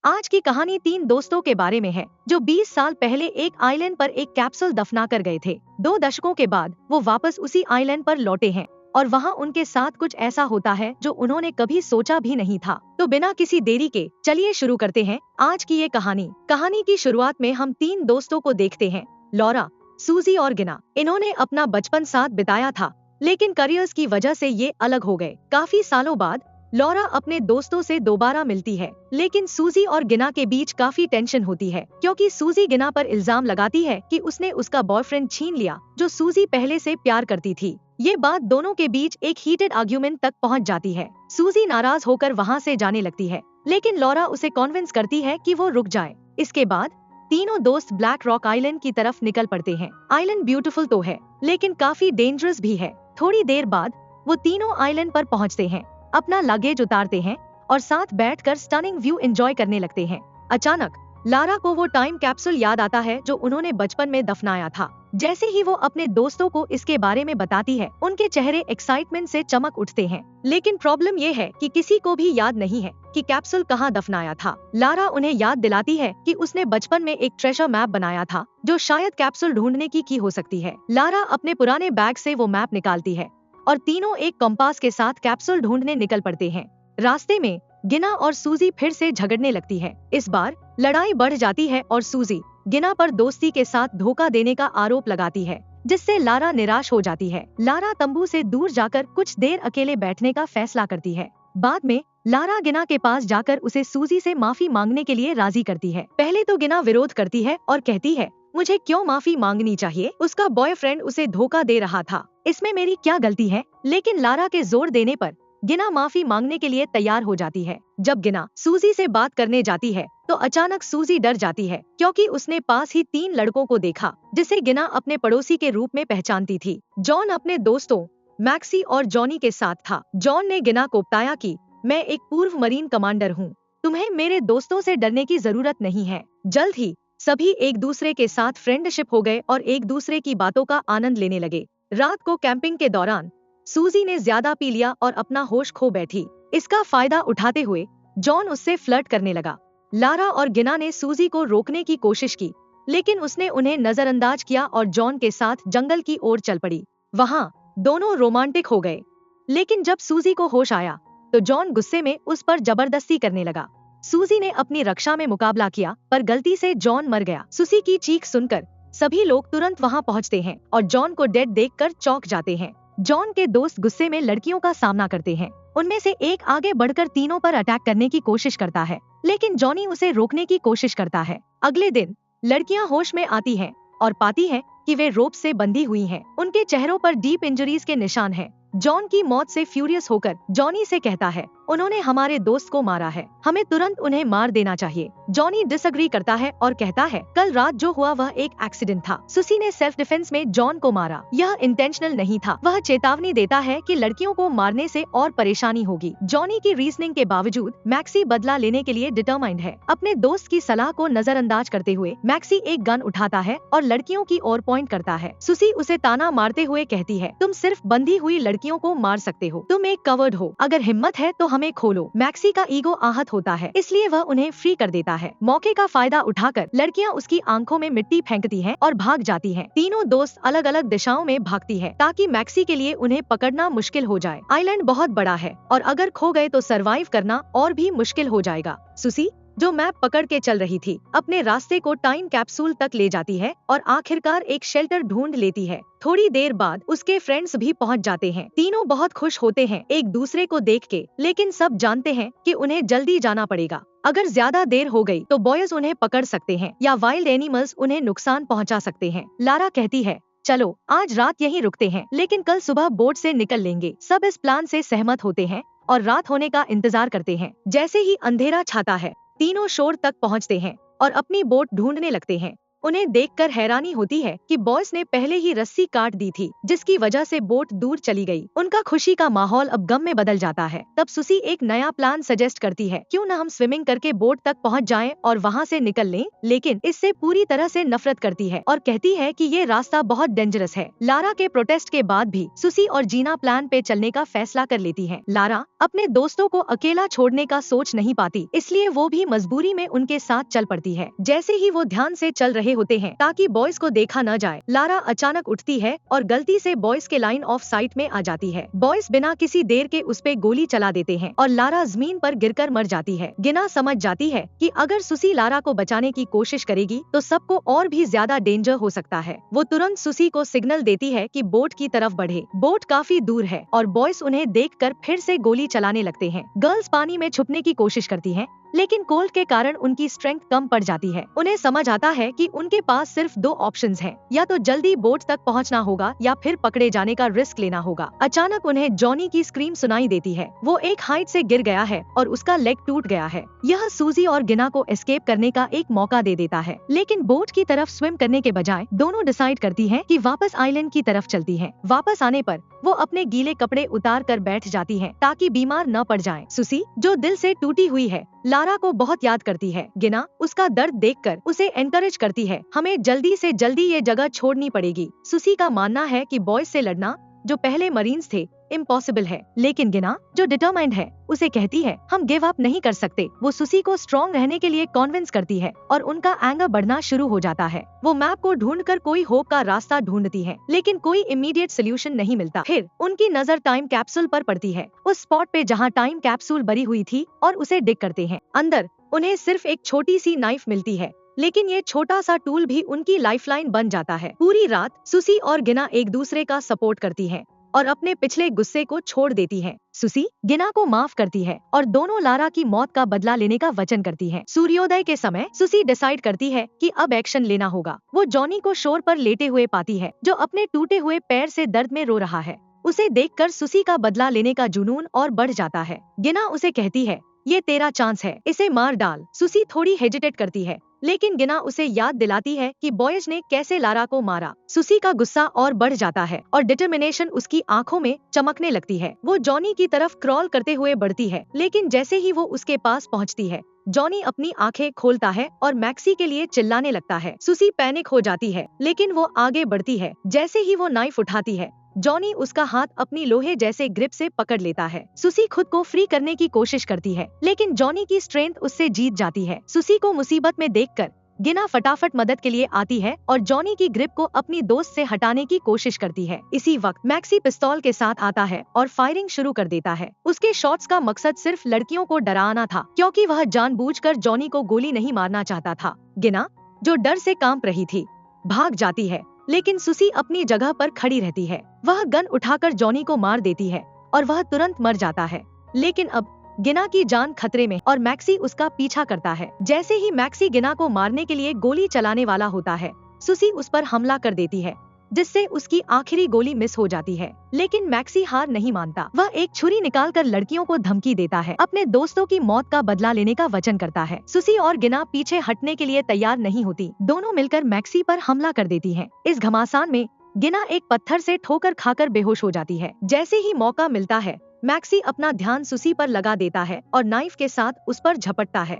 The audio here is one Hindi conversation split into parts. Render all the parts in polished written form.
आज की कहानी तीन दोस्तों के बारे में है जो 20 साल पहले एक आइलैंड पर एक कैप्सूल दफना कर गए थे। 2 दशकों के बाद वो वापस उसी आइलैंड पर लौटे हैं और वहाँ उनके साथ कुछ ऐसा होता है जो उन्होंने कभी सोचा भी नहीं था। तो बिना किसी देरी के चलिए शुरू करते हैं आज की ये कहानी। कहानी की शुरुआत में हम तीन दोस्तों को देखते हैं, लॉरा, सूजी और गिना। इन्होंने अपना बचपन साथ बिताया था, लेकिन करियर्स की वजह से ये अलग हो गए। काफी सालों बाद लॉरा अपने दोस्तों से दोबारा मिलती है, लेकिन सूजी और गिना के बीच काफी टेंशन होती है क्योंकि सूजी गिना पर इल्जाम लगाती है कि उसने उसका बॉयफ्रेंड छीन लिया जो सूजी पहले से प्यार करती थी। ये बात दोनों के बीच एक हीटेड आर्ग्यूमेंट तक पहुंच जाती है। सूजी नाराज होकर वहां से जाने लगती है, लेकिन लॉरा उसे कॉन्विंस करती है कि वो रुक जाए। इसके बाद तीनों दोस्त ब्लैक रॉक आइलैंड की तरफ निकल पड़ते हैं। आइलैंड ब्यूटीफुल तो है, लेकिन काफी डेंजरस भी है। थोड़ी देर बाद वो तीनों आइलैंड पर पहुंचते हैं, अपना लगेज उतारते हैं और साथ बैठकर स्टनिंग व्यू एंजॉय करने लगते हैं। अचानक लारा को वो टाइम कैप्सूल याद आता है जो उन्होंने बचपन में दफनाया था। जैसे ही वो अपने दोस्तों को इसके बारे में बताती है, उनके चेहरे एक्साइटमेंट से चमक उठते हैं। लेकिन प्रॉब्लम ये है कि किसी को भी याद नहीं है कि कैप्सूल कहाँ दफनाया था। लारा उन्हें याद दिलाती है कि उसने बचपन में एक ट्रेजर मैप बनाया था जो शायद कैप्सूल ढूंढने की हो सकती है। लारा अपने पुराने बैग से वो मैप निकालती है और तीनों एक कंपास के साथ कैप्सूल ढूंढने निकल पड़ते हैं। रास्ते में गिना और सूजी फिर से झगड़ने लगती है। इस बार लड़ाई बढ़ जाती है और सूजी गिना पर दोस्ती के साथ धोखा देने का आरोप लगाती है, जिससे लारा निराश हो जाती है। लारा तंबू से दूर जाकर कुछ देर अकेले बैठने का फैसला करती है। बाद में लारा गिना के पास जाकर उसे सूजी से माफी मांगने के लिए राजी करती है। पहले तो गिना विरोध करती है और कहती है, मुझे क्यों माफी मांगनी चाहिए, उसका बॉयफ्रेंड उसे धोखा दे रहा था, इसमें मेरी क्या गलती है। लेकिन लारा के जोर देने पर गिना माफी मांगने के लिए तैयार हो जाती है। जब गिना सूजी से बात करने जाती है तो अचानक सूजी डर जाती है क्योंकि उसने पास ही 3 लड़कों को देखा जिसे गिना अपने पड़ोसी के रूप में पहचानती थी। जॉन अपने दोस्तों मैक्सी और जॉनी के साथ था। जॉन ने गिना को बताया कि मैं एक पूर्व मरीन कमांडर हूँ, तुम्हें मेरे दोस्तों से डरने की जरूरत नहीं है। जल्द ही सभी एक दूसरे के साथ फ्रेंडशिप हो गए और एक दूसरे की बातों का आनंद लेने लगे। रात को कैंपिंग के दौरान सूजी ने ज्यादा पी लिया और अपना होश खो बैठी। इसका फायदा उठाते हुए जॉन उससे फ्लर्ट करने लगा। लारा और गिना ने सूजी को रोकने की कोशिश की, लेकिन उसने उन्हें नजरअंदाज किया और जॉन के साथ जंगल की ओर चल पड़ी। वहाँ दोनों रोमांटिक हो गए, लेकिन जब सूजी को होश आया तो जॉन गुस्से में उस पर जबरदस्ती करने लगा। सूजी ने अपनी रक्षा में मुकाबला किया, पर गलती से जॉन मर गया। सूजी की चीख सुनकर सभी लोग तुरंत वहां पहुंचते हैं और जॉन को डेड देखकर चौंक जाते हैं। जॉन के दोस्त गुस्से में लड़कियों का सामना करते हैं। उनमें से एक आगे बढ़कर तीनों पर अटैक करने की कोशिश करता है, लेकिन जॉनी उसे रोकने की कोशिश करता है। अगले दिन लड़कियां होश में आती हैं और पाती हैं कि वे रोप से बंधी हुई हैं। उनके चेहरों पर डीप इंजरीज के निशान हैं। जॉन की मौत से फ्यूरियस होकर जॉनी से कहता है, उन्होंने हमारे दोस्त को मारा है, हमें तुरंत उन्हें मार देना चाहिए। जॉनी डिसएग्री करता है और कहता है, कल रात जो हुआ वह एक एक्सीडेंट था। सुसी ने सेल्फ डिफेंस में जॉन को मारा, यह इंटेंशनल नहीं था। वह चेतावनी देता है कि लड़कियों को मारने से और परेशानी होगी। जॉनी की रीजनिंग के बावजूद मैक्सी बदला लेने के लिए डिटरमाइंड है। अपने दोस्त की सलाह को नजरअंदाज करते हुए मैक्सी एक गन उठाता है और लड़कियों की ओर पॉइंट करता है। सुसी उसे ताना मारते हुए कहती है, तुम सिर्फ बंधी हुई लड़कियों को मार सकते हो, तुम एक कवर्ड हो, अगर हिम्मत है तो हमें खोलो। मैक्सी का ईगो आहत होता है, इसलिए वह उन्हें फ्री कर देता है। मौके का फायदा उठाकर लड़कियां उसकी आंखों में मिट्टी फेंकती हैं और भाग जाती हैं। तीनों दोस्त अलग अलग दिशाओं में भागती है ताकि मैक्सी के लिए उन्हें पकड़ना मुश्किल हो जाए। आइलैंड बहुत बड़ा है और अगर खो गए तो सरवाइव करना और भी मुश्किल हो जाएगा। सुसी जो मैप पकड़ के चल रही थी, अपने रास्ते को टाइम कैप्सूल तक ले जाती है और आखिरकार एक शेल्टर ढूंढ लेती है। थोड़ी देर बाद उसके फ्रेंड्स भी पहुंच जाते हैं। तीनों बहुत खुश होते हैं एक दूसरे को देख के, लेकिन सब जानते हैं कि उन्हें जल्दी जाना पड़ेगा। अगर ज्यादा देर हो गई तो बॉयज उन्हें पकड़ सकते हैं या वाइल्ड एनिमल्स उन्हें नुकसान पहुंचा सकते हैं। लारा कहती है, चलो आज रात यहीं रुकते हैं, लेकिन कल सुबह बोट से निकल लेंगे। सब इस प्लान से सहमत होते हैं और रात होने का इंतजार करते हैं। जैसे ही अंधेरा छाता है, तीनों शोर तक पहुंचते हैं और अपनी बोट ढूंढने लगते हैं। उन्हें देखकर हैरानी होती है कि बॉयज ने पहले ही रस्सी काट दी थी, जिसकी वजह से बोट दूर चली गई। उनका खुशी का माहौल अब गम में बदल जाता है। तब सुसी एक नया प्लान सजेस्ट करती है, क्यों न हम स्विमिंग करके बोट तक पहुंच जाएं और वहां से निकल लें। लेकिन इससे पूरी तरह से नफरत करती है और कहती है कि ये रास्ता बहुत डेंजरस है। लारा के प्रोटेस्ट के बाद भी सुसी और जीना प्लान पे चलने का फैसला कर लेती है। लारा अपने दोस्तों को अकेला छोड़ने का सोच नहीं पाती, इसलिए वो भी मजबूरी में उनके साथ चल पड़ती है। जैसे ही वो ध्यान से चल रहे होते हैं ताकि बॉयज को देखा न जाए, लारा अचानक उठती है और गलती से बॉयज के लाइन ऑफ साइट में आ जाती है। बॉयज बिना किसी देर के उस पे गोली चला देते हैं और लारा जमीन पर गिरकर मर जाती है। गिना समझ जाती है कि अगर सुसी लारा को बचाने की कोशिश करेगी तो सबको और भी ज्यादा डेंजर हो सकता है। वो तुरंत सुसी को सिग्नल देती है कि बोट की तरफ बढ़े। बोट काफी दूर है और बॉयज उन्हें देखकर फिर से गोली चलाने लगते हैं। गर्ल्स पानी में छुपने की कोशिश करती हैं, लेकिन कोल्ड के कारण उनकी स्ट्रेंथ कम पड़ जाती है। उन्हें समझ आता है कि उनके पास सिर्फ दो ऑप्शंस हैं, या तो जल्दी बोट तक पहुंचना होगा या फिर पकड़े जाने का रिस्क लेना होगा। अचानक उन्हें जॉनी की स्क्रीम सुनाई देती है। वो एक हाइट से गिर गया है और उसका लेग टूट गया है। यह सूजी और गिना को एस्केप करने का एक मौका दे देता है, लेकिन बोट की तरफ स्विम करने के बजाय दोनों डिसाइड करती हैं कि वापस आइलैंड की तरफ चलती हैं। वापस आने पर वो अपने गीले कपड़े उतार कर बैठ जाती हैं ताकि बीमार न पड़ जाएं। सुसी जो दिल से टूटी हुई है, लारा को बहुत याद करती है। गिना उसका दर्द देखकर उसे एनकरेज करती है, हमें जल्दी से जल्दी ये जगह छोड़नी पड़ेगी। सुसी का मानना है कि बॉयज से लड़ना, जो पहले मरीन्स थे, इम्पॉसिबल है, लेकिन गिना जो डिटरमाइंड है उसे कहती है हम गिव अप नहीं कर सकते। वो सुसी को स्ट्रॉन्ग रहने के लिए कॉन्विंस करती है और उनका एंगर बढ़ना शुरू हो जाता है। वो मैप को ढूंढकर कोई होप का रास्ता ढूंढती है, लेकिन कोई इमीडिएट सोल्यूशन नहीं मिलता। फिर उनकी नजर टाइम कैप्सूल पर पड़ती है, उस स्पॉट पे जहाँ टाइम कैप्सूल भरी हुई थी, और उसे डिग करते हैं। अंदर उन्हें सिर्फ एक छोटी सी नाइफ मिलती है, लेकिन ये छोटा सा टूल भी उनकी लाइफलाइन बन जाता है। पूरी रात सुसी और गिना एक दूसरे का सपोर्ट करती हैं और अपने पिछले गुस्से को छोड़ देती हैं। सुसी गिना को माफ करती है और दोनों लारा की मौत का बदला लेने का वचन करती है। सूर्योदय के समय सुसी डिसाइड करती है कि अब एक्शन लेना होगा। वो जॉनी को शोर पर लेटे हुए पाती है, जो अपने टूटे हुए पैर से दर्द में रो रहा है। उसे देखकर सुसी का बदला लेने का जुनून और बढ़ जाता है। गिना उसे कहती है, ये तेरा चांस है, इसे मार डाल। सुसी थोड़ी हेजिटेट करती है, लेकिन गिना उसे याद दिलाती है कि बॉयज ने कैसे लारा को मारा। सुसी का गुस्सा और बढ़ जाता है और डिटर्मिनेशन उसकी आंखों में चमकने लगती है। वो जॉनी की तरफ क्रॉल करते हुए बढ़ती है, लेकिन जैसे ही वो उसके पास पहुंचती है, जॉनी अपनी आंखें खोलता है और मैक्सी के लिए चिल्लाने लगता है। सुसी पैनिक हो जाती है, लेकिन वो आगे बढ़ती है। जैसे ही वो नाइफ उठाती है, जॉनी उसका हाथ अपनी लोहे जैसे ग्रिप से पकड़ लेता है। सुसी खुद को फ्री करने की कोशिश करती है, लेकिन जॉनी की स्ट्रेंथ उससे जीत जाती है। सुसी को मुसीबत में देखकर गिना फटाफट मदद के लिए आती है और जॉनी की ग्रिप को अपनी दोस्त से हटाने की कोशिश करती है। इसी वक्त मैक्सी पिस्तौल के साथ आता है और फायरिंग शुरू कर देता है। उसके शॉट्स का मकसद सिर्फ लड़कियों को डराना था, क्योंकि वह जानबूझकर जॉनी को गोली नहीं मारना चाहता था। गिना जो डर से कांप रही थी, भाग जाती है, लेकिन सुसी अपनी जगह पर खड़ी रहती है। वह गन उठाकर जॉनी को मार देती है और वह तुरंत मर जाता है। लेकिन अब गिना की जान खतरे में और मैक्सी उसका पीछा करता है। जैसे ही मैक्सी गिना को मारने के लिए गोली चलाने वाला होता है, सुसी उस पर हमला कर देती है, जिससे उसकी आखिरी गोली मिस हो जाती है। लेकिन मैक्सी हार नहीं मानता। वह एक छुरी निकालकर लड़कियों को धमकी देता है, अपने दोस्तों की मौत का बदला लेने का वचन करता है। सुसी और गिना पीछे हटने के लिए तैयार नहीं होती। दोनों मिलकर मैक्सी पर हमला कर देती हैं। इस घमासान में गिना एक पत्थर से ठोकर खाकर बेहोश हो जाती है। जैसे ही मौका मिलता है, मैक्सी अपना ध्यान सुसी पर लगा देता है और नाइफ के साथ उस पर झपटता है।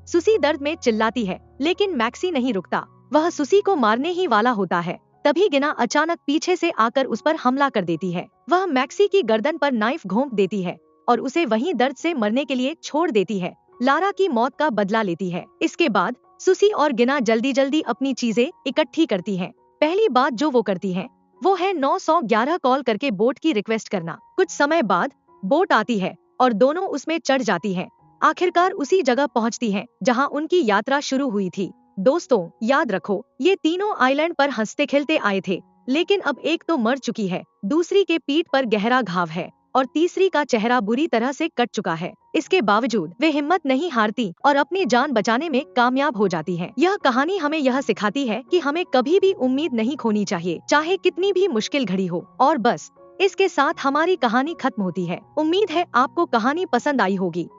सुसी दर्द में चिल्लाती है, लेकिन मैक्सी नहीं रुकता। वह सुसी को मारने ही वाला होता है। तभी गिना अचानक पीछे से आकर उस पर हमला कर देती है। वह मैक्सी की गर्दन पर नाइफ घोंप देती है और उसे वहीं दर्द से मरने के लिए छोड़ देती है। लारा की मौत का बदला लेती है। इसके बाद सुसी और गिना जल्दी जल्दी अपनी चीजें इकट्ठी करती हैं। पहली बात जो वो करती हैं, वो है 911 कॉल करके बोट की रिक्वेस्ट करना। कुछ समय बाद बोट आती है और दोनों उसमें चढ़ जाती हैं। आखिरकार उसी जगह पहुंचती हैं जहां उनकी यात्रा शुरू हुई थी। दोस्तों, याद रखो, ये तीनों आइलैंड पर हंसते खेलते आए थे, लेकिन अब एक तो मर चुकी है, दूसरी के पीठ पर गहरा घाव है और तीसरी का चेहरा बुरी तरह से कट चुका है। इसके बावजूद वे हिम्मत नहीं हारती और अपनी जान बचाने में कामयाब हो जाती हैं। यह कहानी हमें यह सिखाती है कि हमें कभी भी उम्मीद नहीं खोनी चाहिए, चाहे कितनी भी मुश्किल घड़ी हो। और बस इसके साथ हमारी कहानी खत्म होती है। उम्मीद है आपको कहानी पसंद आई होगी।